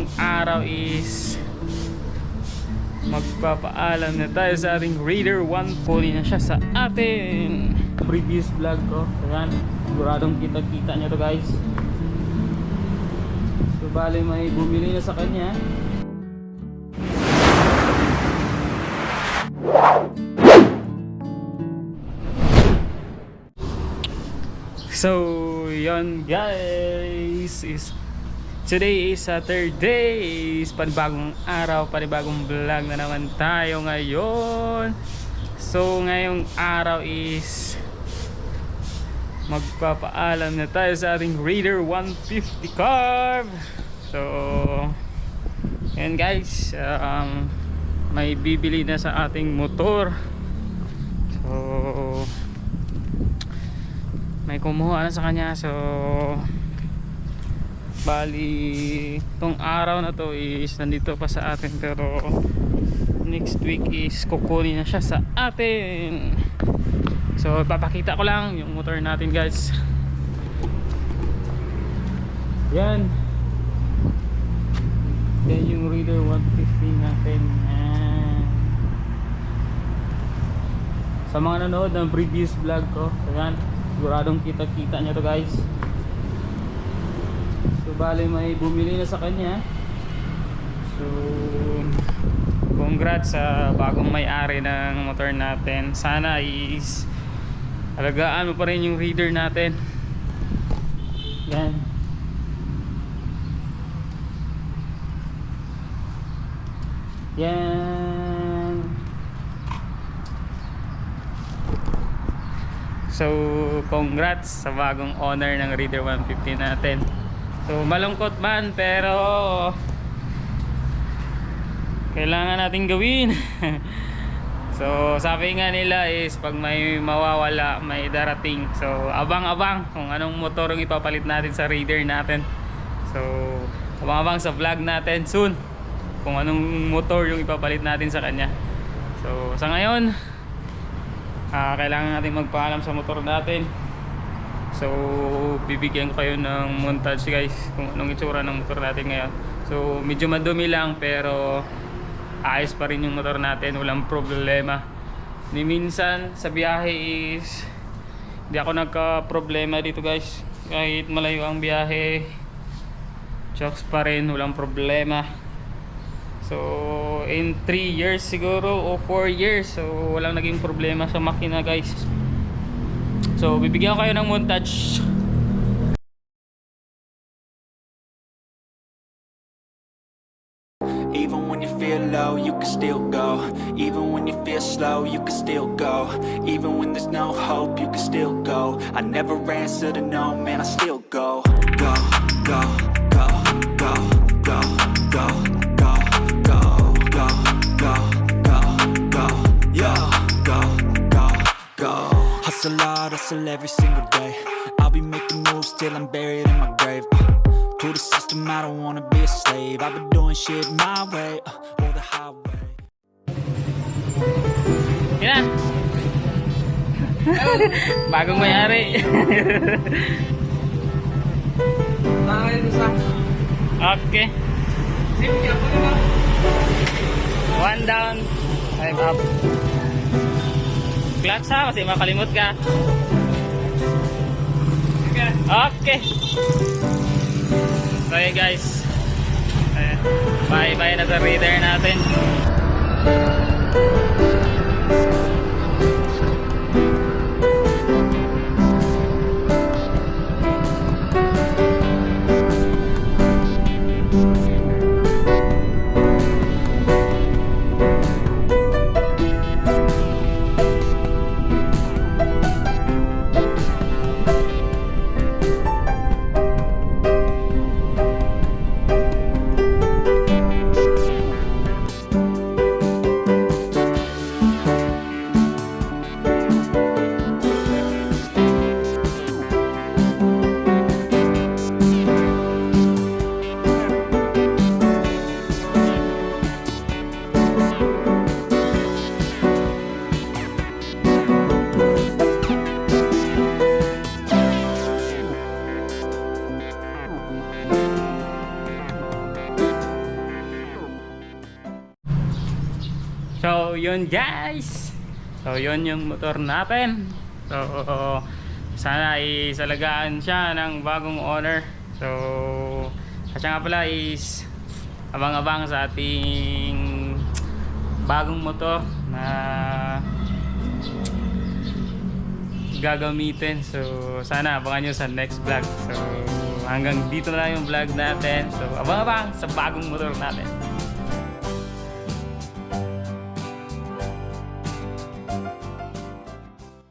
ngayong araw is magpapaalam na tayo sa ating Raider 1. Kunin na siya sa atin. Previous vlog ko, ayan, siguradong kita-kita nyo to guys. So bali may bumili na sa kanya. So yon guys, today is Saturday, is panibagong araw, panibagong vlog na naman tayo ngayon. So ngayong araw is magpapaalam na tayo sa ating Raider 150 carb. So yan guys, may bibili na sa ating motor. So may kumuha na sa kanya. So bali tong araw na to is nandito pa sa atin, pero next week is kukunin na siya sa atin. So papakita ko lang yung motor natin guys. Yan yung Raider 150 natin. Sa mga nanood ng previous vlog ko, ayan, siguradong kita-kita nyo to guys. So bali may bumili na sa kanya. So congrats sa bagong may-ari ng motor natin. Sana is alagaan mo pa rin yung Raider natin. Yan. Yan. So congrats sa bagong owner ng Raider 150 natin. So malungkot man, pero kailangan natin gawin. So sabi nga nila is pag may mawawala, may darating. So abang-abang kung anong motor ang ipapalit natin sa Raider natin. So abang-abang sa vlog natin soon kung anong motor yung ipapalit natin sa kanya. So sa ngayon, kailangan natin magpaalam sa motor natin. So bibigyan ko kayo ng montage guys kung anong itsura ng motor natin ngayon. So medyo madumi lang, pero ayos pa rin yung motor natin, walang problema. Ni minsan sa biyahe is hindi ako nagka-problema dito guys. Kahit malayo ang biyahe, chokes pa rin, walang problema. So in 3 years siguro o 4 years, so walang naging problema sa makina guys. So bibigyan ko kayo ng montage. Even when you feel low, you can still go. Even when you feel slow, you can still go. Even when there's no hope, you can still go. I never answer to no, man, I still go. Go, go, go, go, go, go, go, go, go, go, go, go, yo, go, go, go. Hustle hard, hustle every single day. I'll be making moves till I'm buried in my grave. To the system, I don't wanna be a slave. I've been doing shit my way, or the highway. Yan. Bagong may-ari. Okay. 1 down, 5 up. Clutch ha, kasi makalimot ka. Okay. So yeah guys, bye bye na sa Raider natin. So yun guys, so yun yung motor natin. So sana isalagaan siya ng bagong owner. So kasi nga pala is abang-abang sa ating bagong motor na gagamitin. So sana abangan nyo sa next vlog. So hanggang dito na lang yung vlog natin. So abang-abang sa bagong motor natin.